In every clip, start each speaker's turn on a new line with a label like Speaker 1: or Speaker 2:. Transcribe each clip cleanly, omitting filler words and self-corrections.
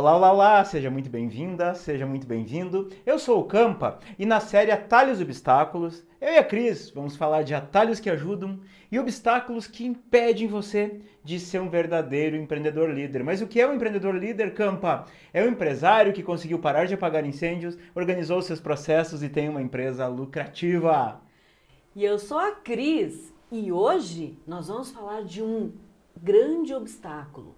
Speaker 1: Olá, olá, olá! Seja muito bem-vinda, seja muito bem-vindo. Eu sou o Campa e na série Atalhos e Obstáculos, eu e a Cris vamos falar de atalhos que ajudam e obstáculos que impedem você de ser um verdadeiro empreendedor líder. Mas o que é um empreendedor líder, Campa? É um empresário que conseguiu parar de apagar incêndios, organizou seus processos e tem uma empresa lucrativa.
Speaker 2: E eu sou a Cris e hoje nós vamos falar de um grande obstáculo,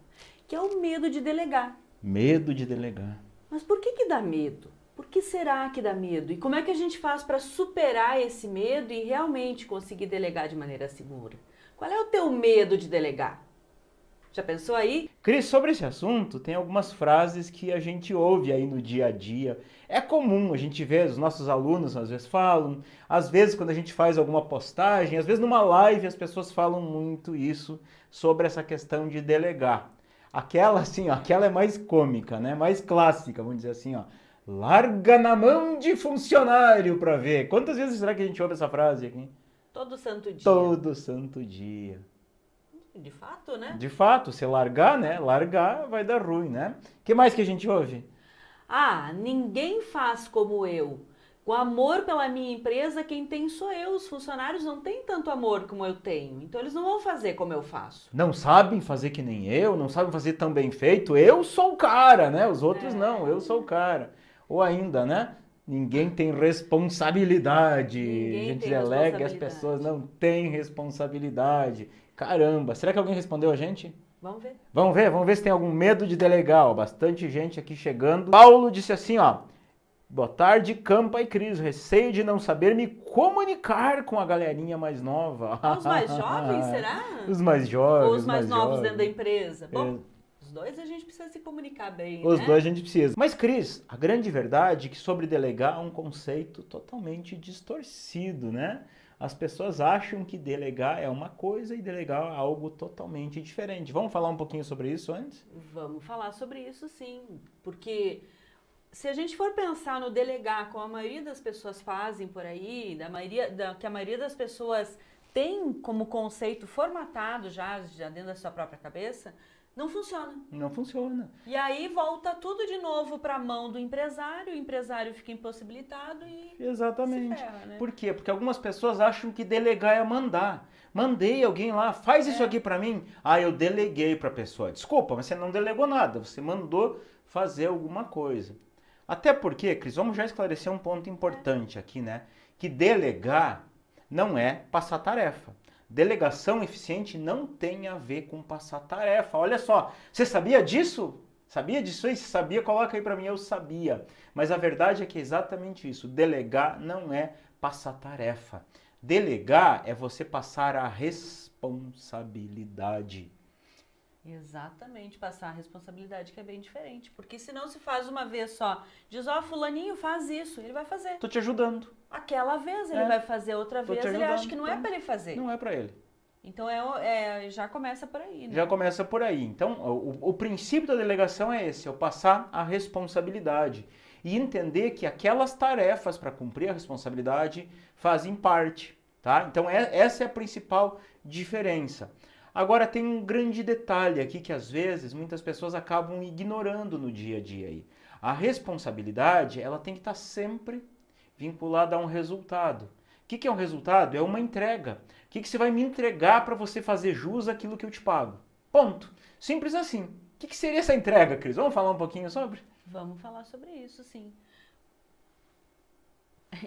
Speaker 2: que é o medo de delegar.
Speaker 1: Medo de delegar.
Speaker 2: Mas por que dá medo? Por que será que dá medo? E como é que a gente faz para superar esse medo e realmente conseguir delegar de maneira segura? Qual é o teu medo de delegar? Já pensou aí?
Speaker 1: Cris, sobre esse assunto, tem algumas frases que a gente ouve aí no dia a dia. É comum a gente ver, os nossos alunos às vezes falam, às vezes quando a gente faz alguma postagem, às vezes numa live as pessoas falam muito isso sobre essa questão de delegar. Aquela assim, ó, aquela é mais cômica, né? Mais clássica, vamos dizer assim, ó. Larga na mão de funcionário pra ver. Quantas vezes será que a gente ouve essa frase aqui?
Speaker 2: Todo santo dia.
Speaker 1: Todo santo dia.
Speaker 2: De fato, né?
Speaker 1: De fato, se largar, né? Largar vai dar ruim, né? O que mais que a gente ouve?
Speaker 2: Ah, ninguém faz como eu. Com amor pela minha empresa, quem tem sou eu. Os funcionários não têm tanto amor como eu tenho. Então eles não vão fazer como eu faço.
Speaker 1: Não sabem fazer que nem eu, não sabem fazer tão bem feito. Eu sou o cara, né? Os outros não, eu sou o cara. Ou ainda, né? Ninguém tem responsabilidade. A
Speaker 2: Ninguém
Speaker 1: gente
Speaker 2: tem
Speaker 1: delega e as pessoas
Speaker 2: responsabilidade.
Speaker 1: não têm responsabilidade. Caramba, será que alguém respondeu a gente?
Speaker 2: Vamos ver?
Speaker 1: Vamos ver se tem algum medo de delegar. Ó, bastante gente aqui chegando. Paulo disse assim, ó. Boa tarde, Campa e Cris. Receio de não saber me comunicar com a galerinha mais nova.
Speaker 2: Ah, os mais jovens, será?
Speaker 1: Os mais
Speaker 2: Ou
Speaker 1: jovens,
Speaker 2: os mais novos dentro da
Speaker 1: jovens.
Speaker 2: empresa?
Speaker 1: É,
Speaker 2: Bom, os dois a gente precisa se comunicar bem,
Speaker 1: os
Speaker 2: né?
Speaker 1: dois a gente precisa. Mas, Cris, a grande verdade é que sobre delegar é um conceito totalmente distorcido, né? As pessoas acham que delegar é uma coisa e delegar é algo totalmente diferente. Vamos falar um pouquinho sobre isso antes?
Speaker 2: Vamos falar sobre isso sim, porque se a gente for pensar no delegar, como a maioria das pessoas fazem por aí, que a maioria das pessoas tem como conceito formatado já dentro da sua própria cabeça, não funciona.
Speaker 1: Não funciona.
Speaker 2: E aí volta tudo de novo para a mão do empresário, o empresário fica impossibilitado e se
Speaker 1: Exatamente.
Speaker 2: ferra, né?
Speaker 1: Por quê? Porque algumas pessoas acham que delegar é mandar. Mandei alguém lá, faz isso aqui pra mim. Ah, eu deleguei pra pessoa. Desculpa, mas você não delegou nada, você mandou fazer alguma coisa. Até porque, Cris, vamos já esclarecer um ponto importante aqui, né? Que delegar não é passar tarefa. Delegação eficiente não tem a ver com passar tarefa. Olha só, você sabia disso? Sabia disso aí? Se sabia, coloca aí pra mim, eu sabia. Mas a verdade é que é exatamente isso. Delegar não é passar tarefa. Delegar é você passar a responsabilidade.
Speaker 2: Exatamente, passar a responsabilidade que é bem diferente, porque se não se faz uma vez só, diz, ó, fulaninho faz isso, ele vai fazer.
Speaker 1: Tô te ajudando.
Speaker 2: Aquela vez ele vai fazer, outra
Speaker 1: Tô
Speaker 2: vez
Speaker 1: te
Speaker 2: ele
Speaker 1: ajudando.
Speaker 2: acha que não é para ele fazer.
Speaker 1: Não é pra ele.
Speaker 2: Então já começa por aí, né?
Speaker 1: Já começa por aí. Então, o princípio da delegação é esse, é o passar a responsabilidade. E entender que aquelas tarefas para cumprir a responsabilidade fazem parte, tá? Então, essa é a principal diferença. Agora, tem um grande detalhe aqui que, às vezes, muitas pessoas acabam ignorando no dia a dia aí. A responsabilidade, ela tem que estar sempre vinculada a um resultado. O que é um resultado? É uma entrega. O que você vai me entregar para você fazer jus àquilo que eu te pago? Ponto. Simples assim. O que seria essa entrega, Cris? Vamos falar um pouquinho sobre?
Speaker 2: Vamos falar sobre isso, sim.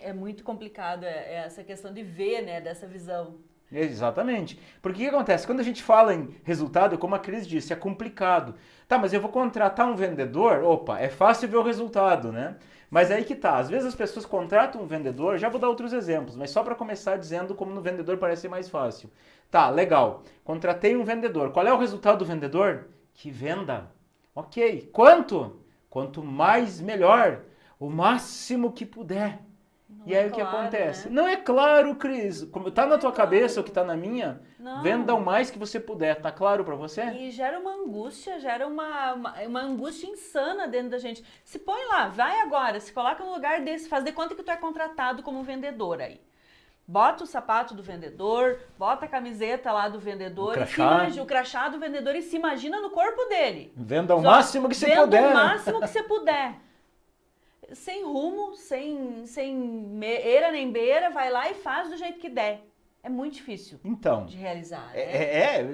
Speaker 2: É muito complicado essa questão de ver, né, dessa visão.
Speaker 1: Exatamente. Porque o que acontece? Quando a gente fala em resultado, como a Cris disse, é complicado. Tá, mas eu vou contratar um vendedor? Opa, é fácil ver o resultado, né? Mas aí que tá. Às vezes as pessoas contratam um vendedor, já vou dar outros exemplos, mas só para começar dizendo como no vendedor parece mais fácil. Tá, legal. Contratei um vendedor. Qual é o resultado do vendedor? Que venda. Ok. Quanto? Quanto mais, melhor. O máximo que puder.
Speaker 2: Não
Speaker 1: E
Speaker 2: é
Speaker 1: aí o que
Speaker 2: claro,
Speaker 1: acontece?
Speaker 2: né?
Speaker 1: Não é claro, Cris. Como tá na tua
Speaker 2: claro.
Speaker 1: cabeça o que tá na minha?
Speaker 2: Não.
Speaker 1: Venda o mais que você puder. Tá claro pra você?
Speaker 2: E gera uma angústia, gera uma angústia insana dentro da gente. Se põe lá, vai agora, se coloca no lugar desse, faz de conta que tu é contratado como vendedor aí. Bota o sapato do vendedor, bota a camiseta lá do vendedor, o crachá do vendedor e se imagina no corpo dele.
Speaker 1: Venda o máximo que você puder.
Speaker 2: Venda o máximo que você puder. Sem rumo, sem eira nem beira, vai lá e faz do jeito que der. É muito difícil de realizar.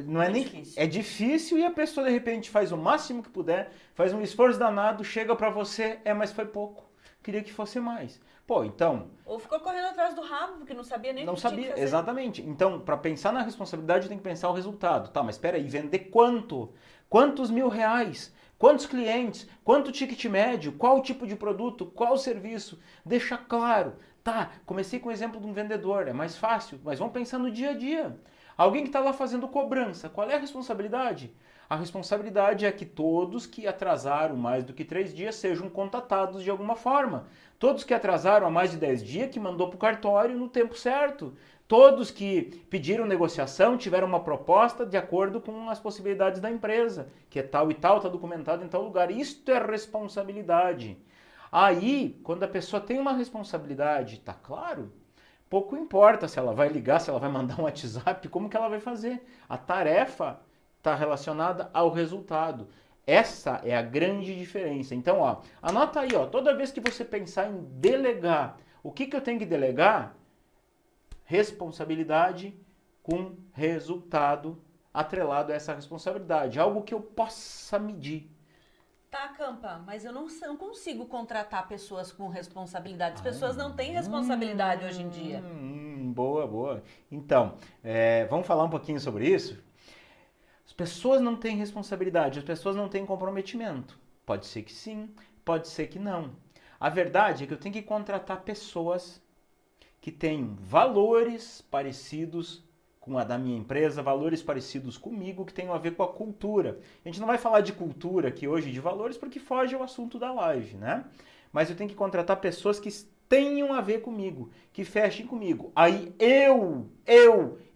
Speaker 1: Não é nem difícil. É difícil e a pessoa de repente faz o máximo que puder, faz um esforço danado, chega para você, mas foi pouco. Queria que fosse mais. Pô, então...
Speaker 2: Ou ficou correndo atrás do rabo, porque não sabia nem o que
Speaker 1: tinha que fazer. Exatamente. Então, para pensar na responsabilidade, tem que pensar o resultado. Tá, mas espera aí, vender quanto? Quantos R$1.000? Quantos clientes? Quanto ticket médio? Qual tipo de produto? Qual serviço? Deixa claro. Tá, comecei com o exemplo de um vendedor, é mais fácil, mas vamos pensar no dia a dia. Alguém que está lá fazendo cobrança, qual é a responsabilidade? A responsabilidade é que todos que atrasaram mais do que 3 dias sejam contatados de alguma forma. Todos que atrasaram há mais de 10 dias, que mandou para o cartório no tempo certo. Todos que pediram negociação, tiveram uma proposta de acordo com as possibilidades da empresa, que é tal e tal, está documentado em tal lugar. Isto é responsabilidade. Aí, quando a pessoa tem uma responsabilidade, tá claro? Pouco importa se ela vai ligar, se ela vai mandar um WhatsApp, como que ela vai fazer. A tarefa está relacionada ao resultado. Essa é a grande diferença. Então, ó, anota aí, ó, toda vez que você pensar em delegar, o que eu tenho que delegar? Responsabilidade com resultado atrelado a essa responsabilidade. Algo que eu possa medir.
Speaker 2: Tá, Campa, mas eu não consigo contratar pessoas com responsabilidade. As pessoas não têm responsabilidade hoje em dia.
Speaker 1: Boa. Então, vamos falar um pouquinho sobre isso? As pessoas não têm responsabilidade, as pessoas não têm comprometimento. Pode ser que sim, pode ser que não. A verdade é que eu tenho que contratar pessoas que têm valores parecidos com a da minha empresa, valores parecidos comigo, que tenham a ver com a cultura. A gente não vai falar de cultura aqui hoje, de valores, porque foge ao assunto da live, né? Mas eu tenho que contratar pessoas que tenham a ver comigo, que fechem comigo. Aí eu,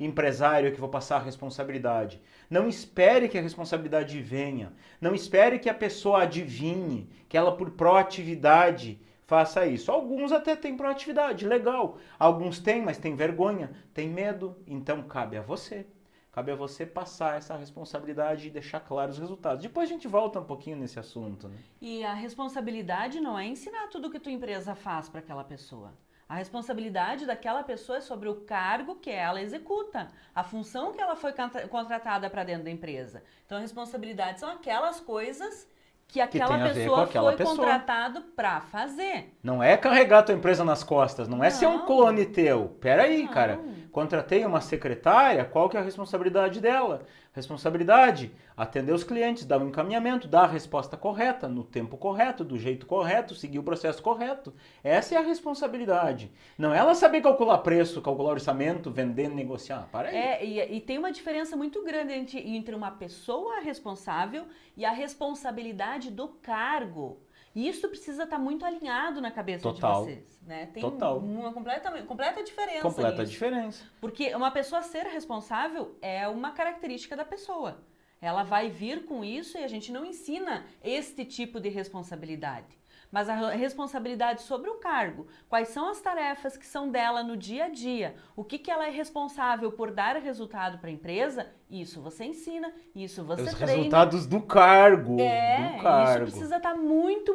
Speaker 1: empresário, que vou passar a responsabilidade. Não espere que a responsabilidade venha. Não espere que a pessoa adivinhe, que ela por proatividade faça isso. Alguns até têm proatividade, legal. Alguns têm, mas têm vergonha, têm medo. Então cabe a você. Cabe a você passar essa responsabilidade e deixar claros os resultados. Depois a gente volta um pouquinho nesse assunto, né?
Speaker 2: E a responsabilidade não é ensinar tudo que tua empresa faz para aquela pessoa. A responsabilidade daquela pessoa é sobre o cargo que ela executa, a função que ela foi contratada para dentro da empresa. Então a responsabilidade são aquelas coisas que aquela pessoa foi contratado para fazer.
Speaker 1: Não é carregar a tua empresa nas costas, não é ser um clone teu. Peraí, cara. Contratei uma secretária, qual que é a responsabilidade dela? Responsabilidade, atender os clientes, dar um encaminhamento, dar a resposta correta, no tempo correto, do jeito correto, seguir o processo correto. Essa é a responsabilidade. Não é ela saber calcular preço, calcular orçamento, vender, negociar. Para aí.
Speaker 2: E tem uma diferença muito grande entre uma pessoa responsável e a responsabilidade do cargo. E isso precisa estar muito alinhado na cabeça de vocês, né? Tem uma completa diferença.
Speaker 1: Completa diferença.
Speaker 2: Porque uma pessoa ser responsável é uma característica da pessoa. Ela vai vir com isso e a gente não ensina este tipo de responsabilidade. Mas a responsabilidade sobre o cargo, quais são as tarefas que são dela no dia a dia, o que ela é responsável por dar resultado para a empresa, isso você ensina, isso você treina.
Speaker 1: Os resultados do cargo.
Speaker 2: Isso precisa estar muito,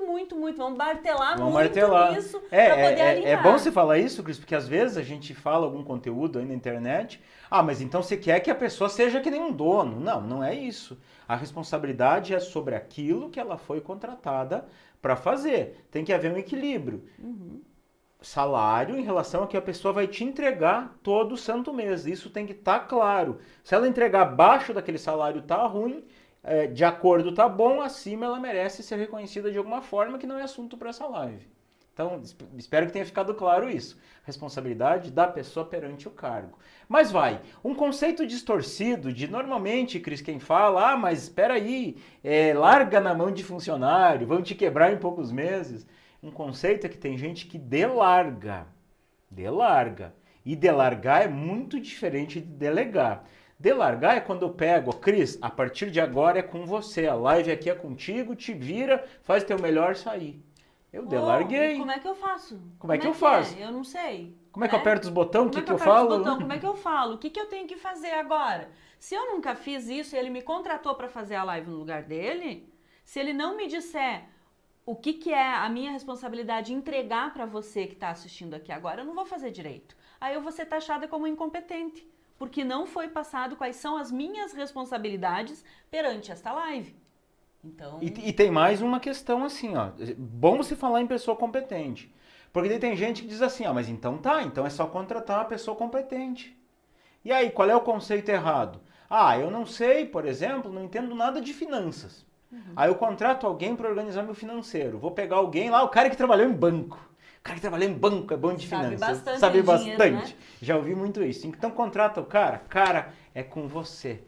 Speaker 2: vamos martelar nisso para poder alinhar.
Speaker 1: É bom você falar isso, Cris, porque às vezes a gente fala algum conteúdo aí na internet, mas então você quer que a pessoa seja que nem um dono. Não, não é isso. A responsabilidade é sobre aquilo que ela foi contratada para fazer. Tem que haver um equilíbrio. Salário em relação a que a pessoa vai te entregar todo santo mês. Isso tem que estar claro. Se ela entregar abaixo daquele salário tá ruim, de acordo tá bom, acima ela merece ser reconhecida de alguma forma, que não é assunto para essa live. Então, espero que tenha ficado claro isso. Responsabilidade da pessoa perante o cargo. Mas um conceito distorcido de, normalmente, Cris, quem fala, mas espera aí, larga na mão de funcionário, vão te quebrar em poucos meses. Um conceito é que tem gente que delarga. E delargar é muito diferente de delegar. Delargar é quando eu pego, Cris, a partir de agora é com você, a live aqui é contigo, te vira, faz teu melhor sair. Eu delarguei.
Speaker 2: Como é que eu faço?
Speaker 1: Como é que eu faço?
Speaker 2: Eu não sei.
Speaker 1: Como é que eu aperto os botões? O que eu
Speaker 2: aperto os
Speaker 1: falo?
Speaker 2: botões? Como é que eu falo? O que eu tenho que fazer agora? Se eu nunca fiz isso e ele me contratou para fazer a live no lugar dele, se ele não me disser o que é a minha responsabilidade entregar para você que está assistindo aqui agora, eu não vou fazer direito. Aí eu vou ser taxada como incompetente, porque não foi passado quais são as minhas responsabilidades perante esta live. Então...
Speaker 1: E tem mais uma questão assim, ó. Bom você falar em pessoa competente. Porque daí tem gente que diz assim, mas então tá, então é só contratar uma pessoa competente. E aí, qual é o conceito errado? Eu não sei, por exemplo, não entendo nada de finanças. Aí eu contrato alguém para organizar meu financeiro. Vou pegar alguém lá, o cara que trabalhou em banco. O cara que trabalhou em banco é bom de finanças. Sabe bastante. Dinheiro, né? Já ouvi muito isso. Então contrata o cara. Cara, é com você.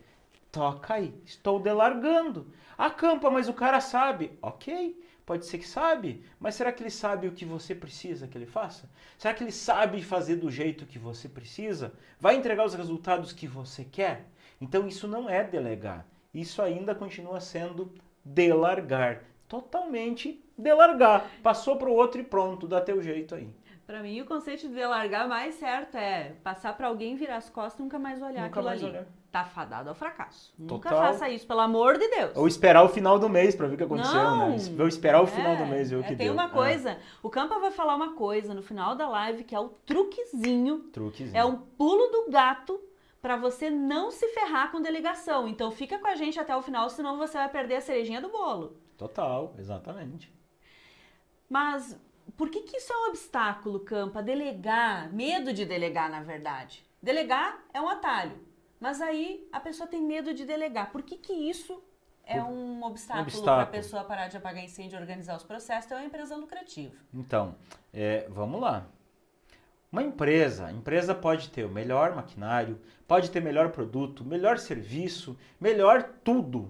Speaker 1: Toca aí. Estou delargando. Campa, mas o cara sabe. Ok, pode ser que sabe. Mas será que ele sabe o que você precisa que ele faça? Será que ele sabe fazer do jeito que você precisa? Vai entregar os resultados que você quer? Então isso não é delegar. Isso ainda continua sendo delargar. Totalmente delargar. Passou para o outro e pronto, dá teu jeito aí.
Speaker 2: Para mim, o conceito de delargar mais certo é passar para alguém, virar as costas e nunca mais olhar aquilo ali. Tá fadado ao fracasso. Nunca faça isso, pelo amor de Deus.
Speaker 1: Ou esperar o final do mês para ver o que aconteceu, né? Ou esperar o final do mês ver o que deu.
Speaker 2: Tem uma coisa, o Campa vai falar uma coisa no final da live que é o truquezinho. É um pulo do gato para você não se ferrar com delegação. Então fica com a gente até o final, senão você vai perder a cerejinha do bolo.
Speaker 1: Total, exatamente.
Speaker 2: Mas por que isso é um obstáculo, Campa? Delegar, medo de delegar, na verdade. Delegar é um atalho, mas aí a pessoa tem medo de delegar. Por que isso é um obstáculo para a pessoa parar de apagar incêndio e organizar os processos? É uma empresa lucrativa.
Speaker 1: Então, vamos lá. Uma empresa, a empresa pode ter o melhor maquinário, pode ter melhor produto, melhor serviço, melhor tudo.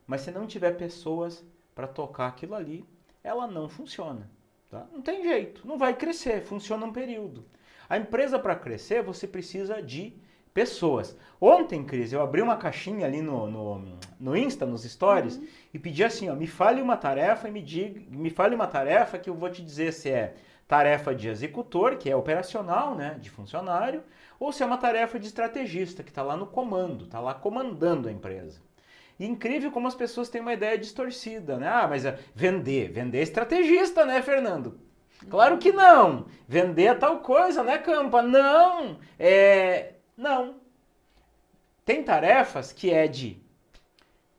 Speaker 1: Mas se não tiver pessoas para tocar aquilo ali, ela não funciona. Tá? Não tem jeito, não vai crescer, funciona um período. A empresa para crescer, você precisa de pessoas. Ontem, Cris, eu abri uma caixinha ali no Insta, nos stories, e pedi assim, me fale uma tarefa e me fale uma tarefa que eu vou te dizer se é tarefa de executor, que é operacional, né, de funcionário, ou se é uma tarefa de estrategista, que está lá no comando, está lá comandando a empresa. E incrível como as pessoas têm uma ideia distorcida, né? Mas vender é estrategista, né, Fernando? Claro que não. Vender é tal coisa, né, Campa? Não. Não. Tem tarefas que é de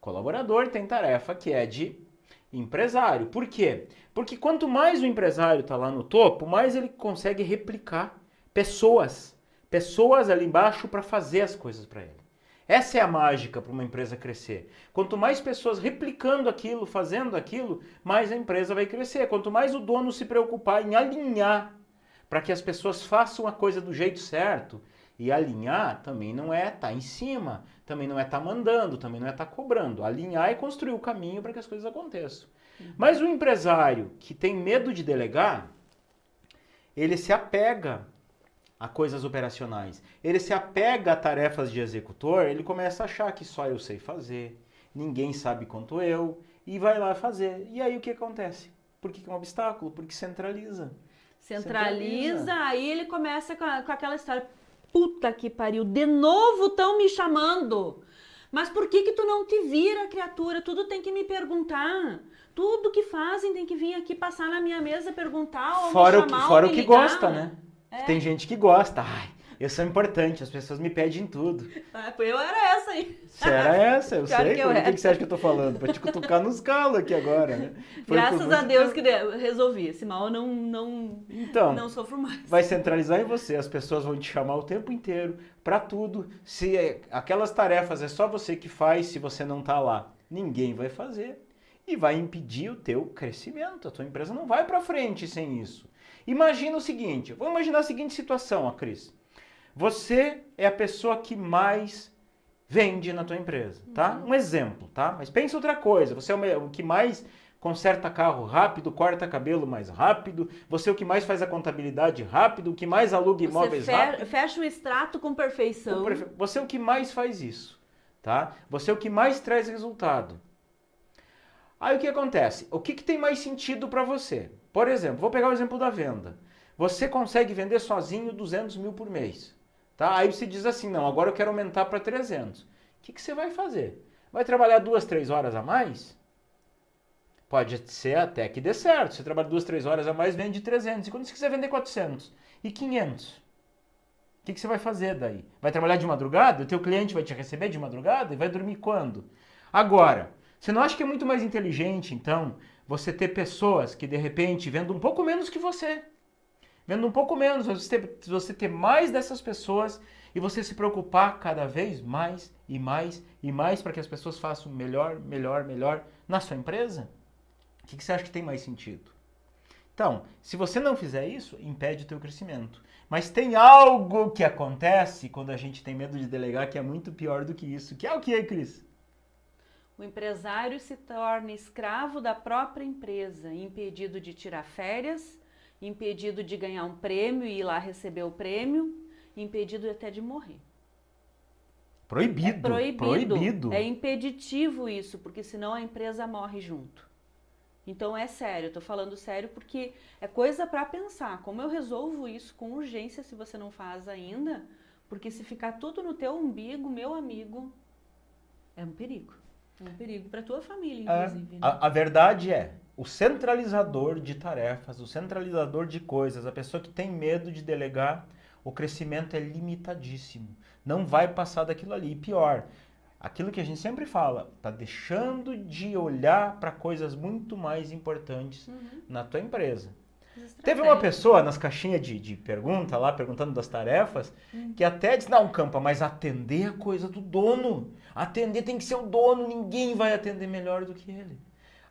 Speaker 1: colaborador, tem tarefa que é de empresário. Por quê? Porque quanto mais o empresário está lá no topo, mais ele consegue replicar pessoas ali embaixo para fazer as coisas para ele. Essa é a mágica para uma empresa crescer. Quanto mais pessoas replicando aquilo, fazendo aquilo, mais a empresa vai crescer. Quanto mais o dono se preocupar em alinhar para que as pessoas façam a coisa do jeito certo, e alinhar também não é estar em cima, também não é estar mandando, também não é estar cobrando. Alinhar é construir o caminho para que as coisas aconteçam. Mas o empresário que tem medo de delegar, ele se apega a coisas operacionais. Ele se apega a tarefas de executor, ele começa a achar que só eu sei fazer, ninguém sabe quanto eu, e vai lá fazer. E aí o que acontece? Por que é um obstáculo? Porque centraliza.
Speaker 2: Centraliza, aí ele começa com aquela história, puta que pariu, de novo estão me chamando. Mas por que tu não te vira, criatura? Tudo tem que me perguntar. Tudo que fazem tem que vir aqui passar na minha mesa, perguntar ou
Speaker 1: fora
Speaker 2: me chamar,
Speaker 1: fora
Speaker 2: ou
Speaker 1: o
Speaker 2: me
Speaker 1: que
Speaker 2: ligar.
Speaker 1: Gosta, né? Tem gente que gosta. Ai, eu sou importante, as pessoas me pedem tudo.
Speaker 2: Eu era essa aí.
Speaker 1: Você era essa, eu
Speaker 2: Claro
Speaker 1: sei.
Speaker 2: que
Speaker 1: Por
Speaker 2: eu
Speaker 1: que você acha que eu tô falando? Pra te cutucar nos calos aqui agora, né?
Speaker 2: Graças a Deus que resolvi. Esse mal eu não sofro mais.
Speaker 1: Vai centralizar em você. As pessoas vão te chamar o tempo inteiro pra tudo. Se aquelas tarefas é só você que faz, se você não tá lá, ninguém vai fazer. E vai impedir o teu crescimento. A tua empresa não vai pra frente sem isso. Imagina o seguinte, vamos imaginar a seguinte situação, Cris. Você é a pessoa que mais vende na tua empresa, tá? Um exemplo, tá? Mas pensa outra coisa, você é o que mais conserta carro rápido, corta cabelo mais rápido, você é o que mais faz a contabilidade rápido, o que mais aluga imóveis rápido.
Speaker 2: Fecha o extrato com perfeição.
Speaker 1: Você é o que mais faz isso, tá? Você é o que mais traz resultado. Aí o que acontece? O que tem mais sentido para você? Por exemplo, vou pegar o exemplo da venda. você consegue vender sozinho 200 mil por mês. Tá? Aí você diz assim, não, agora eu quero aumentar para 300. O que você vai fazer? Vai trabalhar 2, 3 horas a mais? Pode ser até que dê certo. Você trabalha 2, 3 horas a mais, vende 300. E quando você quiser vender 400 e 500, o que você vai fazer daí? Vai trabalhar de madrugada? O teu cliente vai te receber de madrugada e vai dormir quando? Agora, você não acha que é muito mais inteligente, então, você ter pessoas que, de repente, vendam um pouco menos que você? Vendo um pouco menos, você ter mais dessas pessoas e você se preocupar cada vez mais e mais e mais para que as pessoas façam melhor, melhor, melhor na sua empresa? O que você acha que tem mais sentido? Então, se você não fizer isso, impede o teu crescimento. Mas tem algo que acontece quando a gente tem medo de delegar que é muito pior do que isso. Que é o que aí, Cris?
Speaker 2: O empresário se torna escravo da própria empresa, impedido de tirar férias, impedido de ganhar um prêmio e ir lá receber o prêmio, impedido até de morrer.
Speaker 1: Proibido.
Speaker 2: É proibido.
Speaker 1: Proibido.
Speaker 2: É impeditivo isso, porque senão a empresa morre junto. Então é sério, eu tô falando sério porque é coisa para pensar. Como eu resolvo isso com urgência se você não faz ainda? Porque se ficar tudo no teu umbigo, meu amigo, é um perigo. É um perigo para tua família, inclusive. Né?
Speaker 1: A verdade é, o centralizador de tarefas, o centralizador de coisas, a pessoa que tem medo de delegar, o crescimento é limitadíssimo. Não vai passar daquilo ali. E pior, aquilo que a gente sempre fala, tá deixando de olhar para coisas muito mais importantes na tua empresa. Teve uma pessoa nas caixinhas de pergunta lá, perguntando das tarefas, que até disse, não, Campa, mas atender é coisa do dono. Atender tem que ser o dono, ninguém vai atender melhor do que ele.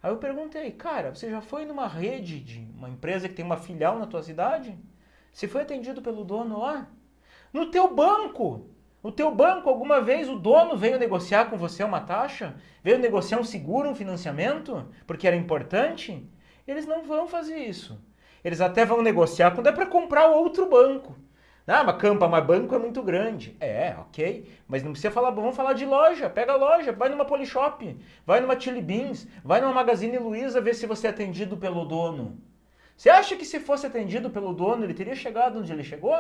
Speaker 1: Aí eu perguntei, cara, você já foi numa rede de uma empresa que tem uma filial na tua cidade? Você foi atendido pelo dono lá? No teu banco! No teu banco, alguma vez o dono veio negociar com você uma taxa? Veio negociar um seguro, um financiamento? Porque era importante? Eles não vão fazer isso. Eles até vão negociar quando é para comprar outro banco. Ah, mas Campa, mas banco é muito grande. É, ok. Mas não precisa falar, vamos falar de loja. Pega a loja, vai numa Polishop, vai numa Chili Beans, vai numa Magazine Luiza ver se você é atendido pelo dono. Você acha que se fosse atendido pelo dono, ele teria chegado onde ele chegou?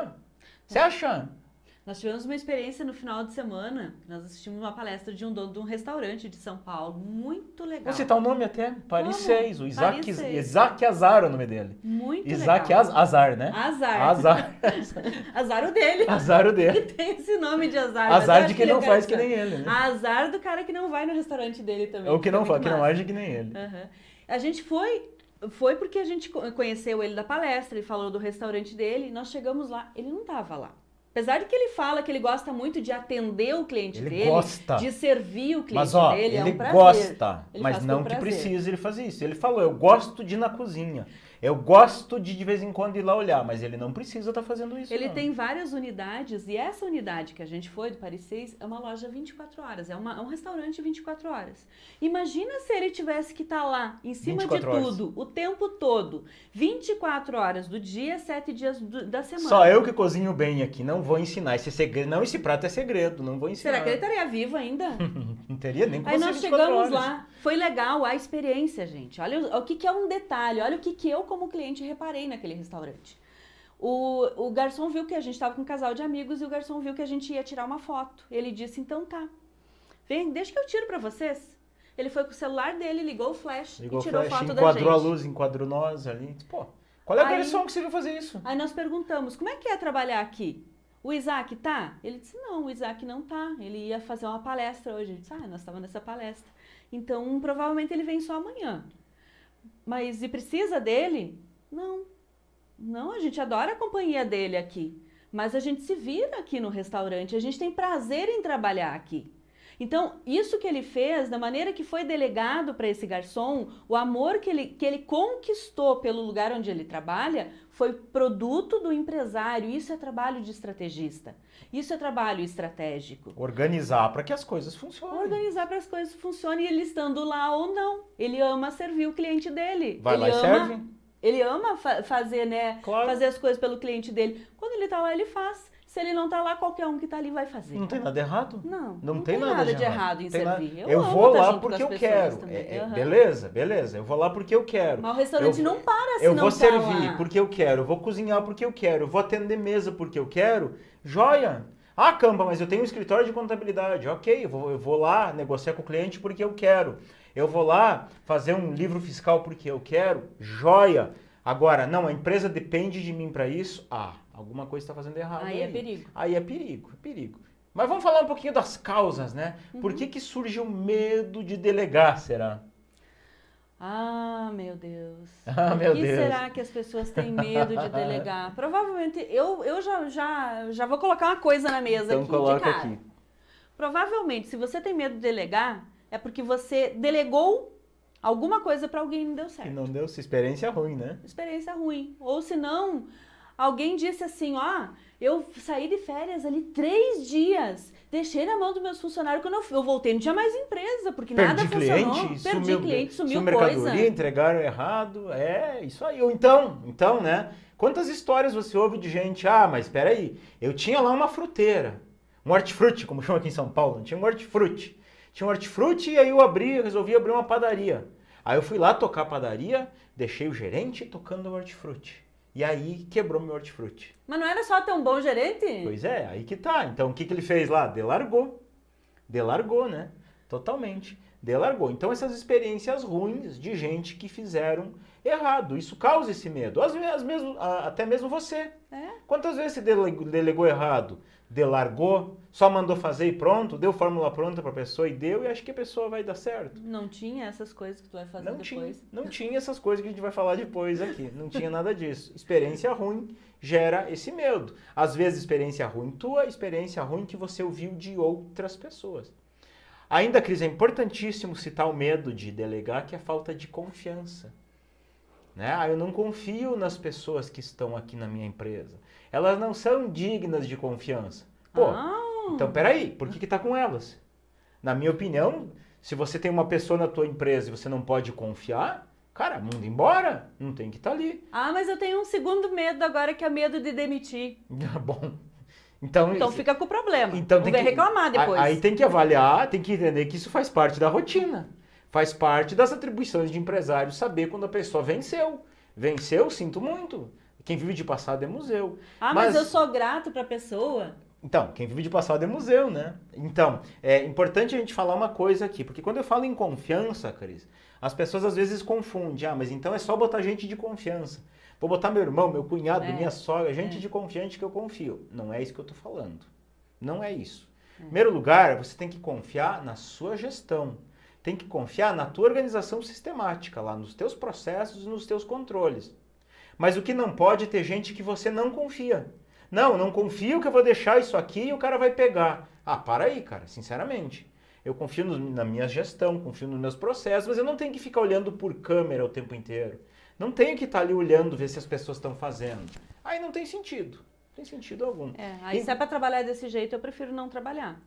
Speaker 1: Você acha?
Speaker 2: Nós tivemos uma experiência no final de semana, nós assistimos uma palestra de um dono de um restaurante de São Paulo, muito legal.
Speaker 1: Vou citar o nome até, Paris 6, o Isaac
Speaker 2: Paris
Speaker 1: Azar é o nome dele.
Speaker 2: Muito
Speaker 1: Isaac
Speaker 2: legal.
Speaker 1: Azar, né?
Speaker 2: Azar. Azar o dele.
Speaker 1: Azar o dele.
Speaker 2: Que tem esse nome de azar.
Speaker 1: Azar de quem não faz que nem ele, né?
Speaker 2: Azar do cara que não vai no restaurante dele também.
Speaker 1: Ou que não faz, que não
Speaker 2: age
Speaker 1: age que nem ele.
Speaker 2: A gente foi porque a gente conheceu ele da palestra, ele falou do restaurante dele, nós chegamos lá, ele não estava lá. Apesar de que ele fala que ele gosta muito de atender o cliente dele, de servir o cliente
Speaker 1: mas, ó,
Speaker 2: dele,
Speaker 1: ele
Speaker 2: é um prazer.
Speaker 1: Gosta,
Speaker 2: ele
Speaker 1: mas não que
Speaker 2: prazer.
Speaker 1: precise ele fazer isso. Ele falou, eu gosto de ir na cozinha, eu gosto de vez em quando ir lá olhar, mas ele não precisa estar fazendo isso.
Speaker 2: Ele
Speaker 1: não.
Speaker 2: tem várias unidades e essa unidade que a gente foi, do Paris 6, é uma loja 24 horas, é um restaurante 24 horas. Imagina se ele tivesse que estar lá, em cima de tudo, o tempo todo, 24 horas do dia, 7 dias da semana.
Speaker 1: Só eu que cozinho bem aqui, não vou ensinar. Esse segredo, não, esse prato é segredo, não vou ensinar.
Speaker 2: Será que ele estaria vivo ainda?
Speaker 1: Não teria nem como.
Speaker 2: Aí nós chegamos lá, foi legal a experiência, gente. Olha o que é um detalhe, olha o que eu como cliente reparei naquele restaurante. O garçom viu que a gente estava com um casal de amigos e o garçom viu que a gente ia tirar uma foto. Ele disse, então tá, vem, deixa que eu tiro pra vocês. Ele foi com o celular dele, ligou o flash e tirou foto da gente.
Speaker 1: Enquadrou a luz, enquadrou nós ali. Pô, qual é a garçom que você viu fazer isso?
Speaker 2: Aí nós perguntamos, como é que é trabalhar aqui? O Isaac tá? Ele disse, não, o Isaac não tá. Ele ia fazer uma palestra hoje. Ele disse, nós estávamos nessa palestra. Então, provavelmente ele vem só amanhã. Mas, e precisa dele? Não. Não, a gente adora a companhia dele aqui. Mas a gente se vira aqui no restaurante. A gente tem prazer em trabalhar aqui. Então, isso que ele fez, da maneira que foi delegado para esse garçom, o amor que ele conquistou pelo lugar onde ele trabalha, foi produto do empresário. Isso é trabalho de estrategista. Isso é trabalho estratégico.
Speaker 1: Organizar para que as coisas funcionem.
Speaker 2: Organizar para que as coisas funcionem, e ele estando lá ou não. Ele ama servir o cliente dele.
Speaker 1: Vai lá e serve.
Speaker 2: Ele ama fazer, né?
Speaker 1: Claro.
Speaker 2: Fazer as coisas pelo cliente dele. Quando ele está lá, ele faz. Se ele não tá lá, qualquer um que tá ali vai fazer.
Speaker 1: Não tem nada errado?
Speaker 2: Não tem nada de errado em servir.
Speaker 1: Eu vou
Speaker 2: tá
Speaker 1: lá
Speaker 2: junto com
Speaker 1: porque
Speaker 2: as
Speaker 1: eu
Speaker 2: pessoas
Speaker 1: quero.
Speaker 2: também.
Speaker 1: Beleza. Eu vou lá porque eu quero.
Speaker 2: Mas o restaurante não para se
Speaker 1: Eu
Speaker 2: não
Speaker 1: vou
Speaker 2: tá
Speaker 1: servir
Speaker 2: lá.
Speaker 1: porque eu quero. Eu vou cozinhar porque eu quero. Eu vou atender mesa porque eu quero. Joia! Ah, Campa, mas eu tenho um escritório de contabilidade. Ok, eu vou lá negociar com o cliente porque eu quero. Eu vou lá fazer um livro fiscal porque eu quero. Joia! Agora, não, a empresa depende de mim para isso. Ah, alguma coisa está fazendo errado.
Speaker 2: Aí é perigo.
Speaker 1: Aí é perigo. Mas vamos falar um pouquinho das causas, né? Por que surge o medo de delegar, será?
Speaker 2: Ah, meu Deus.
Speaker 1: Ah,
Speaker 2: Por
Speaker 1: meu
Speaker 2: que
Speaker 1: Deus.
Speaker 2: será que as pessoas têm medo de delegar? Provavelmente, eu já vou colocar uma coisa na mesa
Speaker 1: Então
Speaker 2: aqui
Speaker 1: coloca
Speaker 2: de cara.
Speaker 1: aqui.
Speaker 2: Provavelmente, se você tem medo de delegar, é porque você delegou alguma coisa para alguém e não deu certo.
Speaker 1: E não deu sua experiência ruim, né?
Speaker 2: Experiência ruim. Ou se não, alguém disse assim, ó, eu saí de férias ali 3 dias, deixei na mão dos meus funcionários, quando eu voltei não tinha mais empresa, porque nada funcionou. Perdi cliente, sumiu
Speaker 1: mercadoria,
Speaker 2: coisa.
Speaker 1: entregaram errado, isso aí. Ou então, né? Quantas histórias você ouve de gente, mas espera aí, eu tinha lá uma fruteira, um hortifruti, como chama aqui em São Paulo, não tinha um hortifruti. Tinha um hortifruti e aí eu resolvi abrir uma padaria. Aí eu fui lá tocar a padaria, deixei o gerente tocando o hortifruti. E aí quebrou meu hortifruti.
Speaker 2: Mas não era só ter um bom gerente?
Speaker 1: Pois é, aí que tá. Então o que ele fez lá? Delargou, né? Totalmente. Delargou. Então essas experiências ruins de gente que fizeram errado. Isso causa esse medo. Às vezes mesmo, até mesmo você. Quantas vezes você delegou errado? Delargou, só mandou fazer e pronto, deu fórmula pronta para a pessoa e deu, e acho que a pessoa vai dar certo.
Speaker 2: Não tinha essas coisas que tu vai fazer depois.
Speaker 1: Não tinha essas coisas que a gente vai falar depois aqui. Não tinha nada disso. Experiência ruim gera esse medo. Às vezes experiência ruim tua, experiência ruim que você ouviu de outras pessoas. Ainda, Cris, é importantíssimo citar o medo de delegar, que é a falta de confiança. Né? Eu não confio nas pessoas que estão aqui na minha empresa. Elas não são dignas de confiança. Então peraí, por que tá com elas? Na minha opinião, se você tem uma pessoa na tua empresa e você não pode confiar, cara, manda embora, não tem que estar ali.
Speaker 2: Mas eu tenho um segundo medo agora, que é medo de demitir.
Speaker 1: Bom, então
Speaker 2: fica com o problema.
Speaker 1: Então
Speaker 2: não vai reclamar depois.
Speaker 1: Aí tem que avaliar, tem que entender que isso faz parte da rotina. Faz parte das atribuições de empresário saber quando a pessoa venceu. Venceu, sinto muito. Quem vive de passado é museu.
Speaker 2: Mas eu sou grato para a pessoa.
Speaker 1: Então, quem vive de passado é museu, né? Então, é importante a gente falar uma coisa aqui, porque quando eu falo em confiança, Cris, as pessoas às vezes confundem. Mas então é só botar gente de confiança. Vou botar meu irmão, meu cunhado, minha sogra, gente de confiante que eu confio. Não é isso que eu tô falando. Não é isso. Em primeiro lugar, você tem que confiar na sua gestão. Tem que confiar na tua organização sistemática, lá nos teus processos e nos teus controles. Mas o que não pode é ter gente que você não confia. Não confio que eu vou deixar isso aqui e o cara vai pegar. Para aí, cara, sinceramente. Eu confio na minha gestão, confio nos meus processos, mas eu não tenho que ficar olhando por câmera o tempo inteiro. Não tenho que estar ali olhando, ver se as pessoas estão fazendo. Aí não tem sentido. Não tem sentido algum.
Speaker 2: Se é para trabalhar desse jeito, eu prefiro não trabalhar.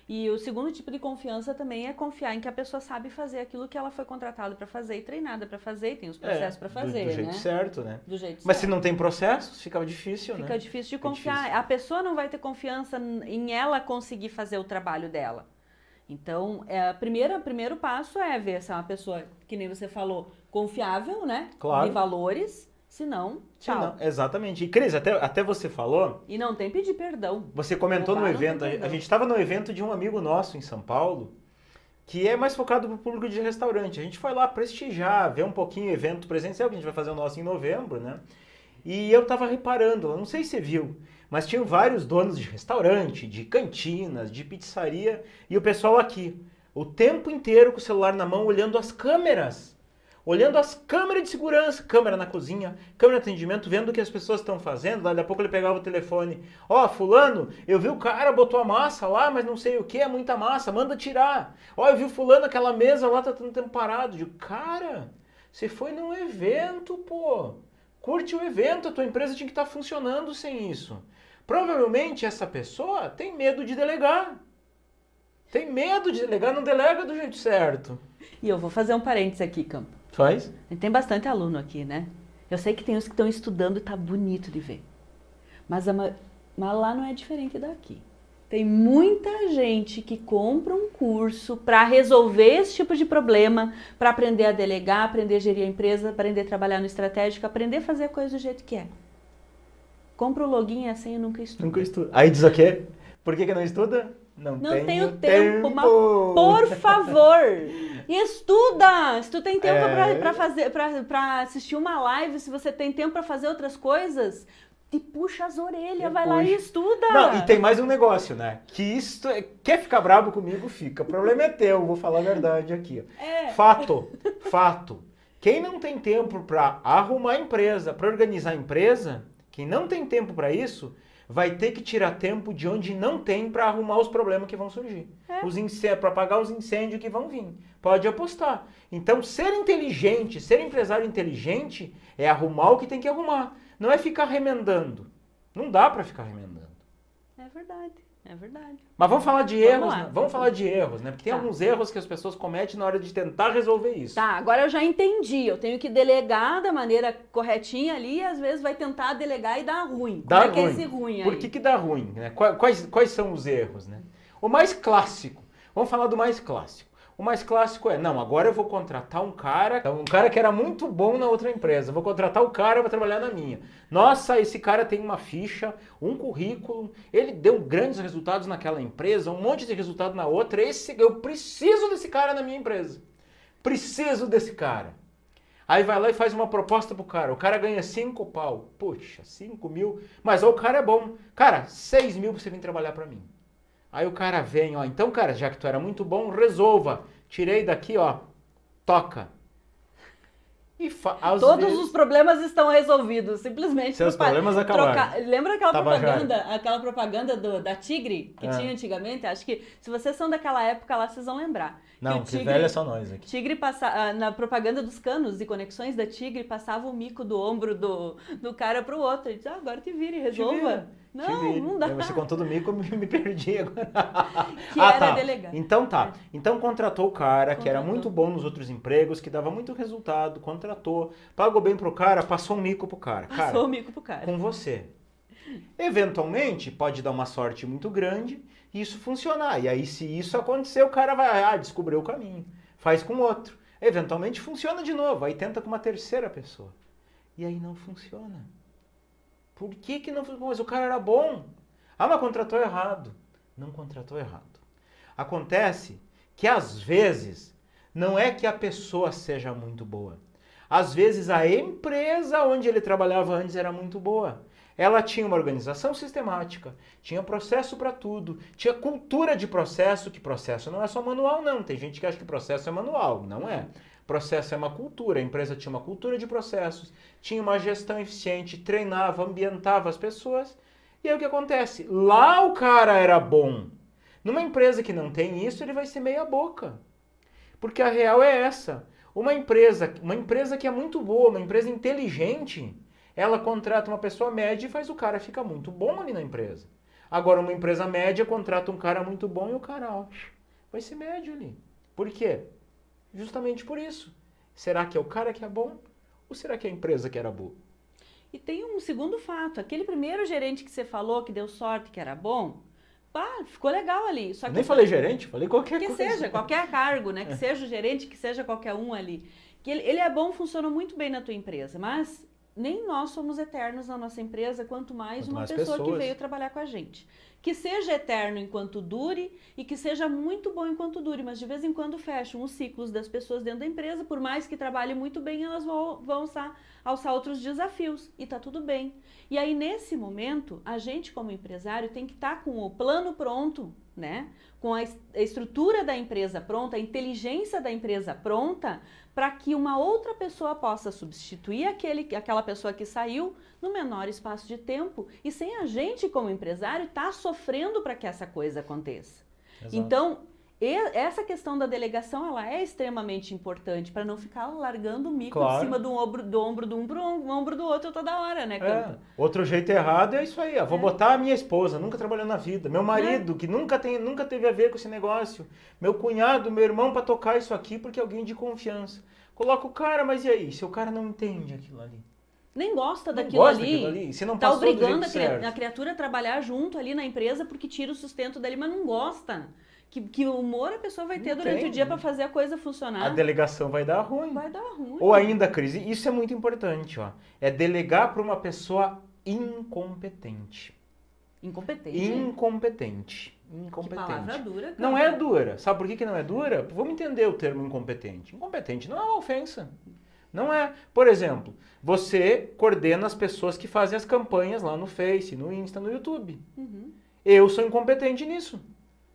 Speaker 2: E o segundo tipo de confiança também é confiar em que a pessoa sabe fazer aquilo que ela foi contratada para fazer e treinada para fazer e tem os processos para fazer,
Speaker 1: do jeito certo, né?
Speaker 2: Do jeito
Speaker 1: Mas
Speaker 2: certo.
Speaker 1: Se não tem processos, fica difícil, né?
Speaker 2: Fica difícil de confiar. A pessoa não vai ter confiança em ela conseguir fazer o trabalho dela. Então, o primeiro passo é ver se é uma pessoa, que nem você falou, confiável, né?
Speaker 1: Claro.
Speaker 2: De valores. Se não, tchau.
Speaker 1: Exatamente. E Cris, até você falou...
Speaker 2: E não tem pedir perdão.
Speaker 1: Você comentou no evento, a gente estava no evento de um amigo nosso em São Paulo, que é mais focado para o público de restaurante. A gente foi lá prestigiar, ver um pouquinho o evento presencial, que a gente vai fazer o nosso em novembro, né? E eu estava reparando, não sei se você viu, mas tinham vários donos de restaurante, de cantinas, de pizzaria, e o pessoal aqui, o tempo inteiro com o celular na mão, olhando as câmeras. Olhando as câmeras de segurança, câmera na cozinha, câmera de atendimento, vendo o que as pessoas estão fazendo. Daqui a pouco ele pegava o telefone. Fulano, eu vi o cara, botou a massa lá, mas não sei o que, é muita massa, manda tirar. Eu vi o fulano, aquela mesa lá, tá tanto tempo parado. Eu digo, cara, você foi num evento, pô. Curte o evento, a tua empresa tinha que estar funcionando sem isso. Provavelmente essa pessoa tem medo de delegar. Tem medo de delegar, não delega do jeito certo.
Speaker 2: E eu vou fazer um parênteses aqui, Campo.
Speaker 1: Faz?
Speaker 2: Tem bastante aluno aqui, né? Eu sei que tem uns que estão estudando e tá bonito de ver. Mas Mas lá não é diferente daqui. Tem muita gente que compra um curso para resolver esse tipo de problema, para aprender a delegar, aprender a gerir a empresa, aprender a trabalhar no estratégico, aprender a fazer a coisa do jeito que é. Compra o login e a senha e nunca estuda.
Speaker 1: Nunca estuda. Aí diz o quê? Por que não estuda?
Speaker 2: Não tenho tempo, mas por favor, estuda! Se tu tem tempo para assistir uma live, se você tem tempo para fazer outras coisas, te puxa as orelhas, vai lá e estuda.
Speaker 1: Não, e tem mais um negócio, né? Que isto quer ficar bravo comigo, fica. O problema é teu, vou falar a verdade aqui. Fato. Quem não tem tempo para arrumar a empresa, para organizar a empresa, quem não tem tempo para isso, vai ter que tirar tempo de onde não tem para arrumar os problemas que vão surgir. Para apagar os incêndios que vão vir. Pode apostar. Então, ser inteligente, ser empresário inteligente é arrumar o que tem que arrumar. Não é ficar remendando. Não dá para ficar remendando.
Speaker 2: É verdade.
Speaker 1: Mas vamos falar de erros, né? Vamos falar de erros, né? Porque tem alguns erros que as pessoas cometem na hora de tentar resolver isso.
Speaker 2: Tá, agora eu já entendi. Eu tenho que delegar da maneira corretinha ali e às vezes vai tentar delegar e dar ruim. Como é que é esse ruim aí?
Speaker 1: Por que dá ruim? Né? Quais são os erros, né? O mais clássico. Vamos falar do mais clássico. O mais clássico é, não, agora eu vou contratar um cara que era muito bom na outra empresa, vou contratar o cara para trabalhar na minha. Nossa, esse cara tem uma ficha, um currículo, ele deu grandes resultados naquela empresa, um monte de resultado na outra, eu preciso desse cara na minha empresa. Preciso desse cara. Aí vai lá e faz uma proposta pro cara, o cara ganha 5 pau, puxa, 5 mil, mas ó, o cara é bom. Cara, 6 mil pra você vir trabalhar para mim. Aí o cara vem, ó, então, cara, já que tu era muito bom, resolva. Tirei daqui, ó, toca. E
Speaker 2: todos os problemas estão resolvidos, simplesmente.
Speaker 1: Seus problemas acabaram.
Speaker 2: Lembra aquela propaganda da Tigre que tinha antigamente? Acho que se vocês são daquela época lá, vocês vão lembrar.
Speaker 1: Não, que velho é só nós aqui.
Speaker 2: Tigre na propaganda dos canos e conexões da Tigre, passava o mico do ombro do cara pro outro. Ele disse, agora te vire, resolva. Não dá.
Speaker 1: Você contou do mico, eu me perdi agora.
Speaker 2: Que era delegado.
Speaker 1: Então tá. Então contratou o cara que era muito bom nos outros empregos, que dava muito resultado, contratou, pagou bem pro cara, passou um mico pro cara.
Speaker 2: Passou o mico pro cara.
Speaker 1: Com você. Eventualmente, pode dar uma sorte muito grande e isso funcionar. E aí, se isso acontecer, o cara vai, descobriu o caminho. Faz com outro. Eventualmente funciona de novo. Aí tenta com uma terceira pessoa. E aí não funciona. Por que não funcionou? Mas o cara era bom. Mas contratou errado. Não contratou errado. Acontece que às vezes não é que a pessoa seja muito boa. Às vezes a empresa onde ele trabalhava antes era muito boa. Ela tinha uma organização sistemática, tinha processo para tudo, tinha cultura de processo, que processo não é só manual não. Tem gente que acha que processo é manual, não é. Processo é uma cultura, a empresa tinha uma cultura de processos, tinha uma gestão eficiente, treinava, ambientava as pessoas. E aí o que acontece? Lá o cara era bom. Numa empresa que não tem isso, ele vai ser meia boca. Porque a real é essa. Uma empresa que é muito boa, uma empresa inteligente, ela contrata uma pessoa média e faz o cara ficar muito bom ali na empresa. Agora uma empresa média contrata um cara muito bom e o cara vai ser médio ali. Por quê? Justamente por isso. Será que é o cara que é bom? Ou será que é a empresa que era boa?
Speaker 2: E tem um segundo fato. Aquele primeiro gerente que você falou que deu sorte, que era bom, ficou legal ali. Só que
Speaker 1: nem falei gerente, falei qualquer coisa.
Speaker 2: Que seja, qualquer cargo, né? Que seja o gerente, que seja qualquer um ali. Que ele é bom, funciona muito bem na tua empresa, mas nem nós somos eternos na nossa empresa, quanto mais uma pessoa que veio trabalhar com a gente. Que seja eterno enquanto dure e que seja muito bom enquanto dure, mas de vez em quando fecham os ciclos das pessoas dentro da empresa, por mais que trabalhem muito bem, elas vão alçar outros desafios e tá tudo bem. E aí, nesse momento, a gente como empresário tem que estar com o plano pronto, né? Com a estrutura da empresa pronta, a inteligência da empresa pronta, para que uma outra pessoa possa substituir aquela pessoa que saiu no menor espaço de tempo e sem a gente como empresário estar sofrendo para que essa coisa aconteça. Exato. Então, essa questão da delegação ela é extremamente importante para não ficar largando o mico em cima do ombro de um para o ombro do outro toda hora, né, Campo?
Speaker 1: Outro jeito errado é isso aí, vou botar a minha esposa, nunca trabalhou na vida, meu marido, que nunca teve a ver com esse negócio, meu cunhado, meu irmão para tocar isso aqui porque é alguém de confiança. Coloca o cara, mas e aí? Se o cara não entende aquilo ali?
Speaker 2: Nem gosta
Speaker 1: Não
Speaker 2: daquilo
Speaker 1: gosta
Speaker 2: ali.
Speaker 1: daquilo ali. E se não
Speaker 2: Tá
Speaker 1: passou do
Speaker 2: obrigando
Speaker 1: jeito certo.
Speaker 2: a criatura a trabalhar junto ali na empresa porque tira o sustento dali, mas não gosta. Que humor a pessoa vai ter
Speaker 1: Não
Speaker 2: durante
Speaker 1: tem.
Speaker 2: o dia para fazer a coisa funcionar?
Speaker 1: A delegação vai dar ruim.
Speaker 2: Vai dar ruim.
Speaker 1: Ou ainda, Cris, e isso é muito importante, ó, é delegar para uma pessoa incompetente.
Speaker 2: Incompetente.
Speaker 1: Incompetente.
Speaker 2: Que
Speaker 1: Incompetente.
Speaker 2: palavra dura, cara.
Speaker 1: Não é dura. Sabe por que que não é dura? Vamos entender o termo incompetente. Incompetente não é uma ofensa. Não é. Por exemplo, você coordena as pessoas que fazem as campanhas lá no Face, no Insta, no YouTube.
Speaker 2: Uhum.
Speaker 1: Eu sou incompetente nisso.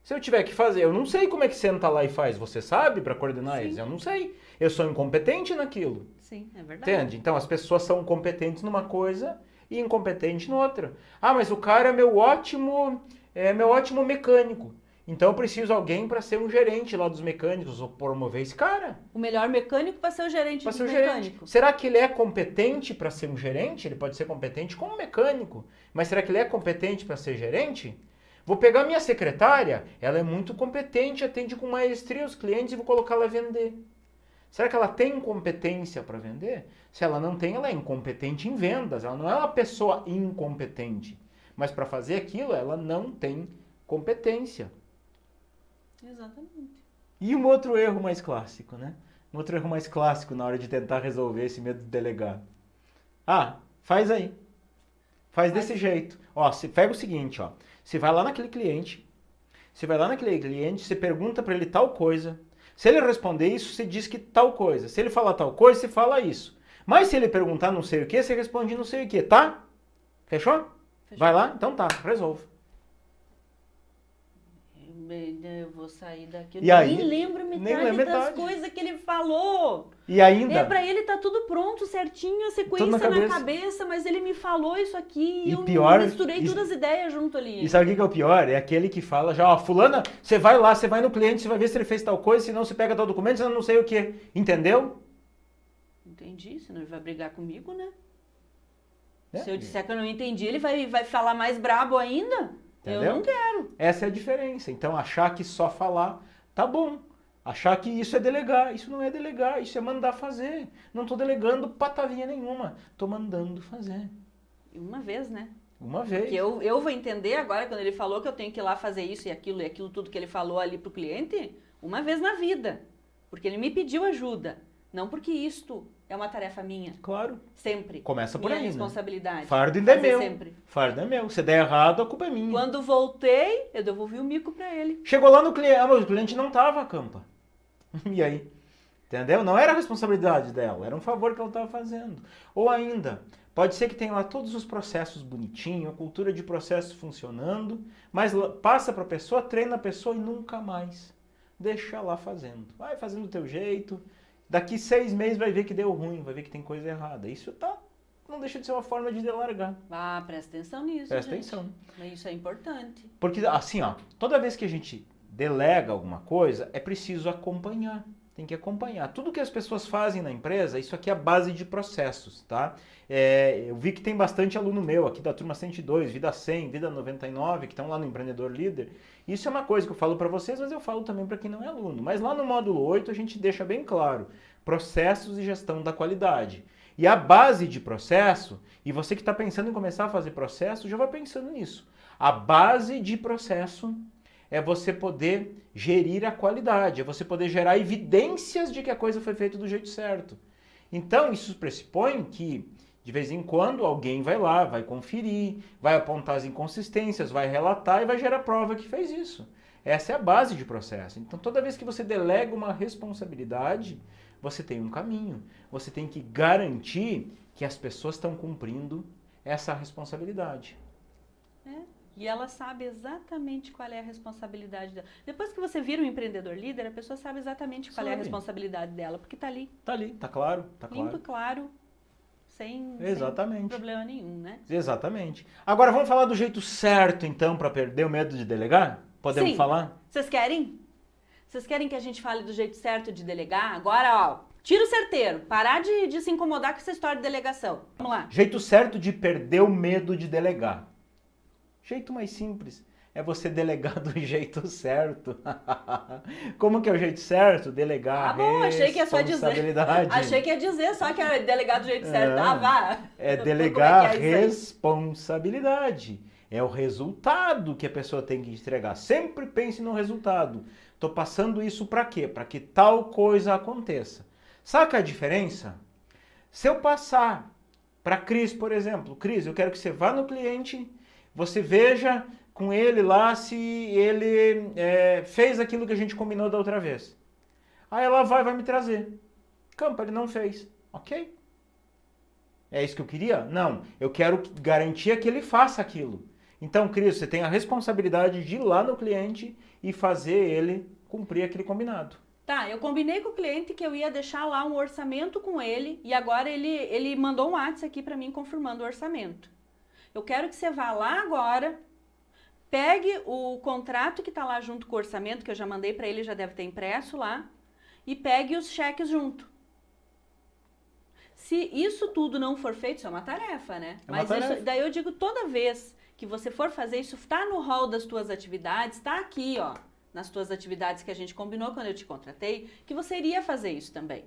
Speaker 1: Se eu tiver que fazer, eu não sei como é que senta lá e faz. Você sabe para coordenar
Speaker 2: Sim.
Speaker 1: eles? Eu não sei. Eu sou incompetente naquilo.
Speaker 2: Sim, é verdade.
Speaker 1: Entende? Então as pessoas são competentes numa coisa e incompetentes noutra. Ah, mas o cara é meu ótimo mecânico. Então eu preciso de alguém para ser um gerente lá dos mecânicos ou promover esse cara.
Speaker 2: O melhor mecânico para ser o gerente
Speaker 1: Para
Speaker 2: dos
Speaker 1: ser um gerente.
Speaker 2: mecânicos.
Speaker 1: Será que ele é competente para ser um gerente? Ele pode ser competente como mecânico. Mas será que ele é competente para ser gerente? Vou pegar minha secretária, ela é muito competente, atende com maestria os clientes e vou colocá-la a vender. Será que ela tem competência para vender? Se ela não tem, ela é incompetente em vendas. Ela não é uma pessoa incompetente. Mas para fazer aquilo, ela não tem competência.
Speaker 2: Exatamente.
Speaker 1: E um outro erro mais clássico, né? Um outro erro mais clássico na hora de tentar resolver esse medo de delegar. Ah, faz aí. Faz desse jeito. Ó, você pega o seguinte, ó. Você vai lá naquele cliente, você pergunta para ele tal coisa. Se ele responder isso, você diz que tal coisa. Se ele falar tal coisa, você fala isso. Mas se ele perguntar não sei o que, você responde não sei o que, tá? Fechou?
Speaker 2: Fechou.
Speaker 1: Vai lá? Então tá, resolve.
Speaker 2: Eu vou sair daqui. Eu
Speaker 1: E aí?
Speaker 2: nem lembro
Speaker 1: Nem
Speaker 2: metade
Speaker 1: lembro
Speaker 2: das
Speaker 1: metade.
Speaker 2: coisas que ele falou.
Speaker 1: E ainda...
Speaker 2: Pra ele tá tudo pronto, certinho, a sequência
Speaker 1: Tudo na
Speaker 2: na
Speaker 1: cabeça.
Speaker 2: cabeça, mas ele me falou isso aqui
Speaker 1: E
Speaker 2: eu
Speaker 1: pior-
Speaker 2: misturei
Speaker 1: e-
Speaker 2: todas as ideias junto ali.
Speaker 1: E sabe o que que é o pior? É aquele que fala já, ó, fulana, você vai lá, você vai no cliente, você vai ver se ele fez tal coisa, senão você pega tal documento, senão não sei o que. Entendeu?
Speaker 2: Entendi, senão ele vai brigar comigo, né?
Speaker 1: É.
Speaker 2: Se eu disser que eu não entendi, ele vai falar mais brabo ainda?
Speaker 1: Entendeu?
Speaker 2: Eu não quero.
Speaker 1: Essa é a diferença. Então, achar que só falar tá bom. Achar que isso é delegar. Isso não é delegar, isso é mandar fazer. Não tô delegando patavinha nenhuma. Tô mandando fazer.
Speaker 2: Uma vez, né?
Speaker 1: Uma vez.
Speaker 2: Porque eu vou entender agora, quando ele falou que eu tenho que ir lá fazer isso e aquilo tudo que ele falou ali pro cliente, uma vez na vida. Porque ele me pediu ajuda. Não porque isto é uma tarefa minha.
Speaker 1: Claro.
Speaker 2: Sempre.
Speaker 1: Começa por
Speaker 2: Minha
Speaker 1: aí, né?
Speaker 2: responsabilidade.
Speaker 1: Fardo ainda é
Speaker 2: Fazer
Speaker 1: meu.
Speaker 2: sempre.
Speaker 1: Fardo é meu. Se der errado, a culpa é minha.
Speaker 2: Quando voltei, eu devolvi o mico pra ele.
Speaker 1: Chegou lá no cliente, mas o cliente não tava a campa. E aí? Entendeu? Não era a responsabilidade dela, era um favor que ela estava fazendo. Ou ainda, pode ser que tenha lá todos os processos bonitinho, a cultura de processos funcionando, mas passa para a pessoa, treina a pessoa e nunca mais. Deixa lá fazendo. Vai fazendo do teu jeito. Daqui 6 meses vai ver que deu ruim, vai ver que tem coisa errada. Isso não deixa de ser uma forma de largar.
Speaker 2: Ah, presta atenção nisso,
Speaker 1: Presta
Speaker 2: gente.
Speaker 1: atenção.
Speaker 2: Mas isso é importante.
Speaker 1: Porque assim, ó, toda vez que a gente delega alguma coisa, é preciso acompanhar. Tem que acompanhar. Tudo que as pessoas fazem na empresa, isso aqui é a base de processos, tá? Eu vi que tem bastante aluno meu aqui da turma 102, Vida 100, Vida 99, que estão lá no Empreendedor Líder. Isso é uma coisa que eu falo para vocês, mas eu falo também para quem não é aluno. Mas lá no módulo 8 a gente deixa bem claro, processos e gestão da qualidade. E a base de processo, e você que está pensando em começar a fazer processo, já vai pensando nisso. A base de processo é você poder gerir a qualidade, é você poder gerar evidências de que a coisa foi feita do jeito certo. Então, isso pressupõe que, de vez em quando, alguém vai lá, vai conferir, vai apontar as inconsistências, vai relatar e vai gerar prova que fez isso. Essa é a base de processo. Então, toda vez que você delega uma responsabilidade, você tem um caminho. Você tem que garantir que as pessoas estão cumprindo essa responsabilidade.
Speaker 2: E ela sabe exatamente qual é a responsabilidade dela. Depois que você vira um empreendedor líder, a pessoa sabe exatamente qual é a
Speaker 1: Sabe.
Speaker 2: responsabilidade dela, porque tá ali,
Speaker 1: Tá ali, tá claro, tá
Speaker 2: limpo e
Speaker 1: claro.
Speaker 2: claro, sem
Speaker 1: Exatamente.
Speaker 2: problema nenhum, né?
Speaker 1: Exatamente. Agora vamos falar do jeito certo, então, para perder o medo de delegar? Podemos
Speaker 2: Sim.
Speaker 1: falar?
Speaker 2: Vocês querem? Vocês querem que a gente fale do jeito certo de delegar? Agora, ó, tiro certeiro. Parar de se incomodar com essa história de delegação. Vamos lá.
Speaker 1: Jeito certo de perder o medo de delegar. Jeito mais simples é você delegar do jeito certo. Como que é o jeito certo? Delegar
Speaker 2: bom, achei que ia só dizer.
Speaker 1: responsabilidade.
Speaker 2: Achei que ia dizer só que era delegado do jeito certo. Vá.
Speaker 1: É delegar
Speaker 2: Como é que é isso
Speaker 1: responsabilidade. É o resultado que a pessoa tem que entregar. Sempre pense no resultado. Estou passando isso para quê? Para que tal coisa aconteça. Saca a diferença? Se eu passar para Cris, por exemplo, Cris, eu quero que você vá no cliente, você veja com ele lá se ele fez aquilo que a gente combinou da outra vez. Aí ela vai me trazer. Campo, ele não fez. Ok? É isso que eu queria? Não. Eu quero garantir que ele faça aquilo. Então, Cris, você tem a responsabilidade de ir lá no cliente e fazer ele cumprir aquele combinado.
Speaker 2: Tá, eu combinei com o cliente que eu ia deixar lá um orçamento com ele e agora ele mandou um WhatsApp aqui para mim confirmando o orçamento. Eu quero que você vá lá agora, pegue o contrato que está lá junto com o orçamento, que eu já mandei para ele, já deve ter impresso lá, e pegue os cheques junto. Se isso tudo não for feito, isso é uma tarefa, né? Mas isso, daí eu digo, toda vez que você for fazer isso, está no hall das tuas atividades, está aqui, ó, nas tuas atividades que a gente combinou quando eu te contratei, que você iria fazer isso também.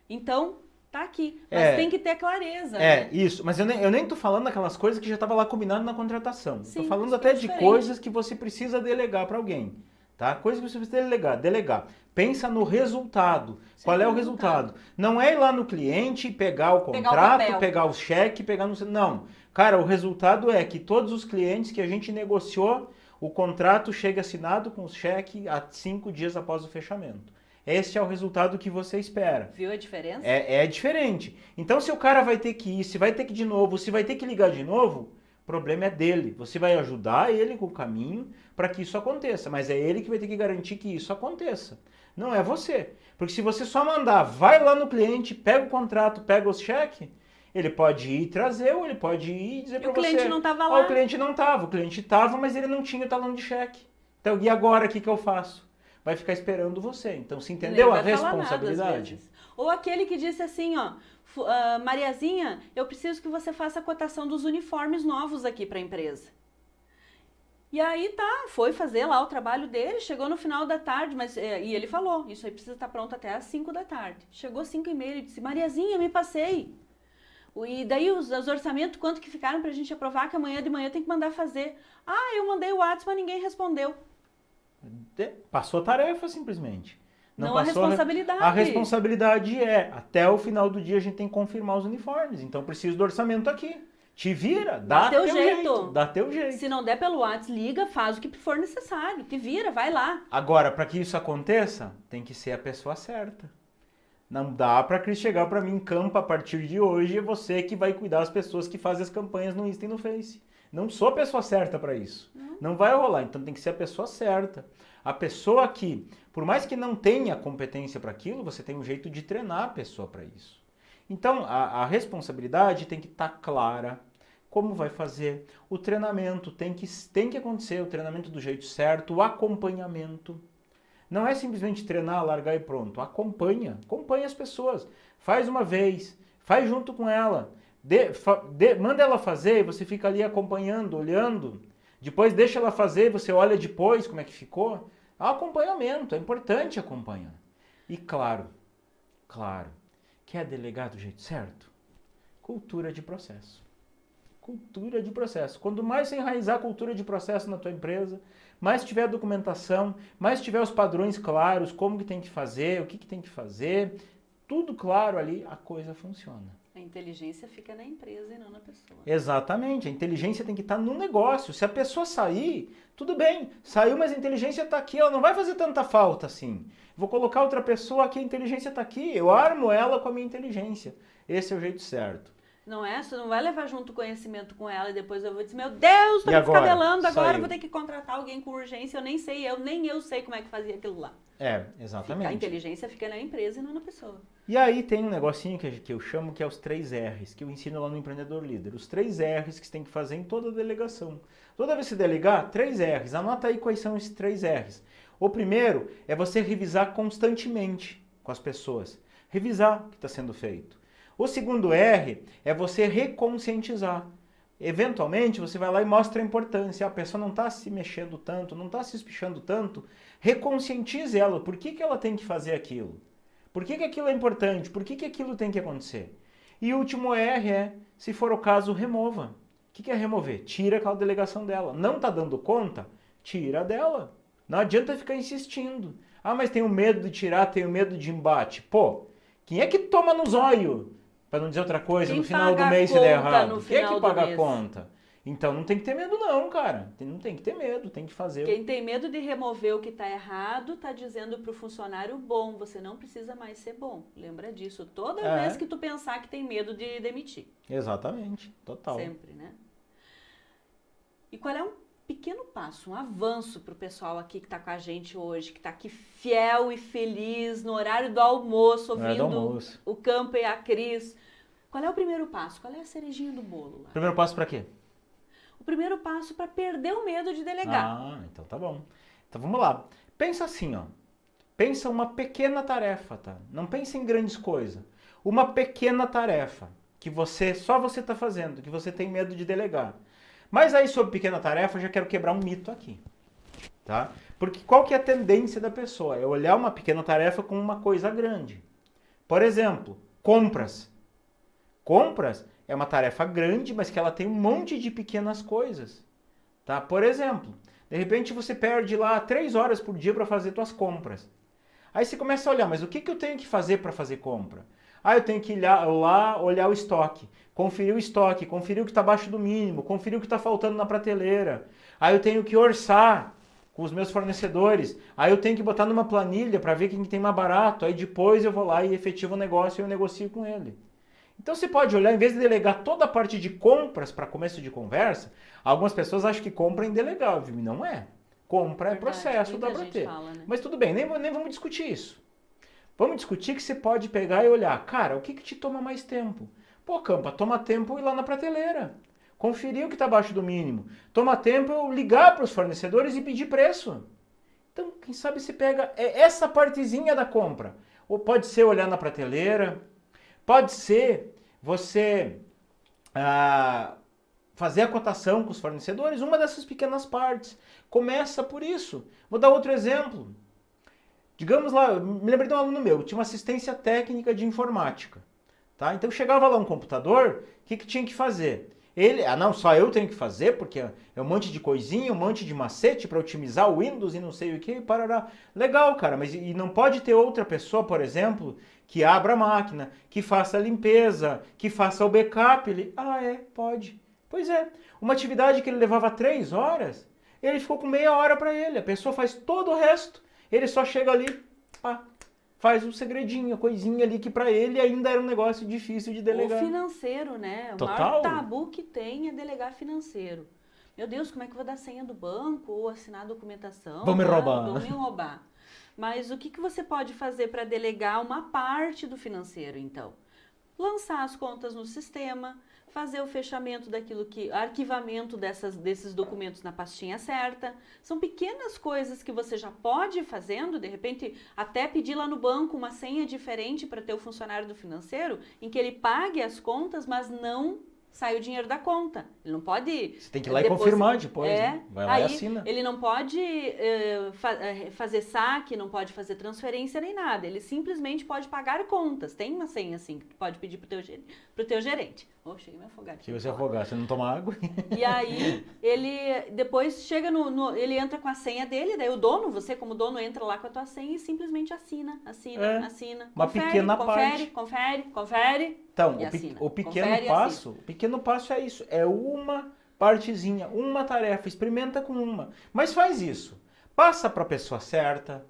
Speaker 2: Então, tá aqui. Mas tem que ter clareza.
Speaker 1: É, né? Isso. Mas eu nem tô falando daquelas coisas que já estava lá combinado na contratação.
Speaker 2: Sim,
Speaker 1: tô falando até de coisas que você precisa delegar para alguém. Tá? Coisas que você precisa delegar. Pensa no resultado. Qual é o resultado? Não é ir lá no cliente, pegar o contrato, pegar o cheque, pegar no... Não. Cara, o resultado é que todos os clientes que a gente negociou, o contrato chega assinado com o cheque a 5 dias após o fechamento. Esse é o resultado que você espera.
Speaker 2: Viu a diferença?
Speaker 1: É diferente. Então, se o cara vai ter que ir, se vai ter que ir de novo, se vai ter que ligar de novo, o problema é dele. Você vai ajudar ele com o caminho para que isso aconteça, mas é ele que vai ter que garantir que isso aconteça. Não é você. Porque se você só mandar, vai lá no cliente, pega o contrato, pega os cheques, ele pode ir trazer ou ele pode ir e dizer para você...
Speaker 2: o cliente não estava lá.
Speaker 1: O cliente não estava. O cliente estava, mas ele não tinha o talão de cheque. Então, e agora o que eu faço? Vai ficar esperando você. Então, se entendeu a responsabilidade?
Speaker 2: Ou aquele que disse assim, ó, Mariazinha, eu preciso que você faça a cotação dos uniformes novos aqui para a empresa. E aí tá, foi fazer lá o trabalho dele, chegou no final da tarde, e ele falou, isso aí precisa estar pronto até às 5 da tarde. Chegou 5h30, ele disse, Mariazinha, me passei. E daí os orçamentos, quanto que ficaram pra gente aprovar, que amanhã de manhã tem que mandar fazer. Ah, eu mandei o WhatsApp, mas ninguém respondeu.
Speaker 1: Passou a tarefa, simplesmente.
Speaker 2: Não a responsabilidade.
Speaker 1: A responsabilidade até o final do dia a gente tem que confirmar os uniformes. Então, preciso do orçamento aqui. Te vira, dá teu jeito. Dá teu jeito.
Speaker 2: Se não der pelo WhatsApp, liga, faz o que for necessário. Te vira, vai lá.
Speaker 1: Agora, para que isso aconteça, tem que ser a pessoa certa. Não dá para Cris chegar para mim em campo a partir de hoje, é você que vai cuidar das pessoas que fazem as campanhas no Insta e no Face. Não sou a pessoa certa para isso. Não vai rolar, então tem que ser a pessoa certa. A pessoa que, por mais que não tenha competência para aquilo, você tem um jeito de treinar a pessoa para isso. Então, a responsabilidade tem que estar clara. Como vai fazer? O treinamento tem que acontecer, o treinamento do jeito certo, o acompanhamento. Não é simplesmente treinar, largar e pronto. Acompanha as pessoas. Faz uma vez, faz junto com ela. Manda ela fazer e você fica ali acompanhando, olhando. Depois deixa ela fazer e você olha depois como é que ficou. Acompanhamento, é importante acompanhar. E claro, quer delegar do jeito certo? Cultura de processo. Cultura de processo. Quanto mais você enraizar a cultura de processo na tua empresa, mais tiver documentação, mais tiver os padrões claros, como que tem que fazer, o que tem que fazer, tudo claro ali, a coisa funciona.
Speaker 2: A inteligência fica na empresa e não na pessoa.
Speaker 1: Exatamente, a inteligência tem que estar no negócio. Se a pessoa sair, tudo bem, saiu, mas a inteligência está aqui, ela não vai fazer tanta falta assim. Vou colocar outra pessoa aqui, a inteligência está aqui, eu armo ela com a minha inteligência. Esse é o jeito certo.
Speaker 2: Não é? Você não vai levar junto o conhecimento com ela e depois eu vou dizer, meu Deus, tô me descabelando, agora eu vou ter que contratar alguém com urgência, nem eu sei como é que fazia aquilo lá.
Speaker 1: Exatamente.
Speaker 2: A inteligência fica na empresa e não na pessoa.
Speaker 1: E aí tem um negocinho que eu chamo que é os 3 R's, que eu ensino lá no Empreendedor Líder. Os 3 R's que você tem que fazer em toda delegação. Toda vez que você delegar, 3 R's. Anota aí quais são esses 3 R's. O primeiro é você revisar constantemente com as pessoas. Revisar o que está sendo feito. O segundo R é você reconscientizar. Eventualmente, você vai lá e mostra a importância. A pessoa não está se mexendo tanto, não está se espichando tanto. Reconscientize ela. Por que que ela tem que fazer aquilo? Por que que aquilo é importante? Por que que aquilo tem que acontecer? E o último R é, se for o caso, remova. O que que é remover? Tira aquela delegação dela. Não está dando conta? Tira dela. Não adianta ficar insistindo. Ah, mas tenho medo de tirar, tenho medo de embate. Pô, quem é que toma no zóio? Para não dizer outra coisa,
Speaker 2: Quem
Speaker 1: no final do
Speaker 2: paga a
Speaker 1: mês se der
Speaker 2: conta
Speaker 1: errado.
Speaker 2: no
Speaker 1: Quem é
Speaker 2: final
Speaker 1: que
Speaker 2: do
Speaker 1: paga a
Speaker 2: mês?
Speaker 1: conta? Então não tem que ter medo não, cara. Não tem que ter medo, tem que fazer.
Speaker 2: Quem tem medo de remover o que está errado, está dizendo para o funcionário bom, você não precisa mais ser bom. Lembra disso. Toda vez que tu pensar que tem medo de demitir.
Speaker 1: Exatamente, total.
Speaker 2: Sempre, né? E qual é um pequeno passo, um avanço para o pessoal aqui que está com a gente hoje, que está aqui fiel e feliz no horário do almoço, ouvindo o Campo e a Cris. Qual é o primeiro passo? Qual é a cerejinha do bolo lá?
Speaker 1: Primeiro passo para quê?
Speaker 2: O primeiro passo para perder o medo de delegar.
Speaker 1: Ah, então tá bom. Então vamos lá. Pensa assim, ó. Pensa uma pequena tarefa, tá? Não pensa em grandes coisas. Uma pequena tarefa que só você está fazendo, que você tem medo de delegar. Mas aí sobre pequena tarefa, eu já quero quebrar um mito aqui, tá? Porque qual que é a tendência da pessoa? É olhar uma pequena tarefa como uma coisa grande. Por exemplo, compras. Compras é uma tarefa grande, mas que ela tem um monte de pequenas coisas, tá? Por exemplo, de repente você perde lá 3 horas por dia para fazer suas compras. Aí você começa a olhar, mas o que eu tenho que fazer para fazer compra? Ah, eu tenho que ir lá olhar o estoque, conferir o que está abaixo do mínimo, conferir o que está faltando na prateleira. Aí eu tenho que orçar com os meus fornecedores. Aí eu tenho que botar numa planilha para ver quem tem mais barato. Aí depois eu vou lá e efetivo o negócio e eu negocio com ele. Então você pode olhar, em vez de delegar toda a parte de compras para começo de conversa, algumas pessoas acham que compra é indelegável, e não é. Compra é processo, dá para ter.
Speaker 2: Fala, né?
Speaker 1: Mas tudo bem, nem vamos discutir isso. Vamos discutir que você pode pegar e olhar, cara, o que te toma mais tempo? Pô, Campa, toma tempo eu ir lá na prateleira, conferir o que está abaixo do mínimo. Toma tempo eu ligar para os fornecedores e pedir preço. Então, quem sabe você pega essa partezinha da compra. Ou pode ser olhar na prateleira, pode ser você fazer a cotação com os fornecedores, uma dessas pequenas partes. Começa por isso. Vou dar outro exemplo. Digamos lá, me lembrei de um aluno meu, tinha uma assistência técnica de informática. Tá? Então chegava lá um computador, o que tinha que fazer? Ele, não, só eu tenho que fazer, porque é um monte de coisinha, um monte de macete para otimizar o Windows e não sei o que, parará. Legal, cara, mas e não pode ter outra pessoa, por exemplo, que abra a máquina, que faça a limpeza, que faça o backup? Ele, pode. Pois é, uma atividade que ele levava 3 horas, ele ficou com meia hora para ele. A pessoa faz todo o resto, ele só chega ali, faz um segredinho, coisinha ali que para ele ainda era um negócio difícil de delegar.
Speaker 2: O financeiro, né? O maior tabu que tem é delegar financeiro. Meu Deus, como é que eu vou dar senha do banco ou assinar a documentação?
Speaker 1: Vão me roubar.
Speaker 2: Vão me roubar. Mas o que você pode fazer para delegar uma parte do financeiro, então? Lançar as contas no sistema, fazer o fechamento arquivamento desses documentos na pastinha certa. São pequenas coisas que você já pode ir fazendo, de repente até pedir lá no banco uma senha diferente para ter o funcionário do financeiro, em que ele pague as contas, mas não sai o dinheiro da conta. Ele não pode...
Speaker 1: Você tem que ir lá e confirmar depois, né? Vai lá e assina.
Speaker 2: Ele não pode fazer saque, não pode fazer transferência nem nada. Ele simplesmente pode pagar contas. Tem uma senha assim que tu pode pedir pro teu gerente. Cheguei a me afogar.
Speaker 1: Se você afogar, você não toma água.
Speaker 2: E aí, ele depois chega ele entra com a senha dele, daí o dono, você como dono, entra lá com a tua senha e simplesmente assina.
Speaker 1: Uma pequena parte.
Speaker 2: Confere.
Speaker 1: Então, o pequeno passo é isso. É uma partezinha, uma tarefa. Experimenta com uma. Mas faz isso. Passa para a pessoa certa,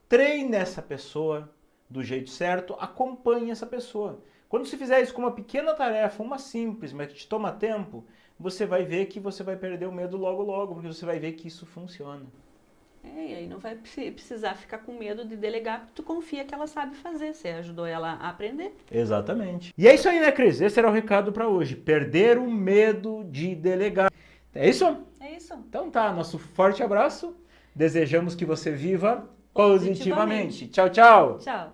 Speaker 1: treine essa pessoa do jeito certo, acompanhe essa pessoa. Quando você fizer isso com uma pequena tarefa, uma simples, mas que te toma tempo, você vai ver que você vai perder o medo logo, logo, porque você vai ver que isso funciona.
Speaker 2: E aí não vai precisar ficar com medo de delegar, porque tu confia que ela sabe fazer, você ajudou ela a aprender.
Speaker 1: Exatamente. E é isso aí, né, Cris? Esse era o recado para hoje. Perder o medo de delegar. É isso?
Speaker 2: É isso.
Speaker 1: Então tá, nosso forte abraço. Desejamos que você viva positivamente. Tchau, tchau.
Speaker 2: Tchau.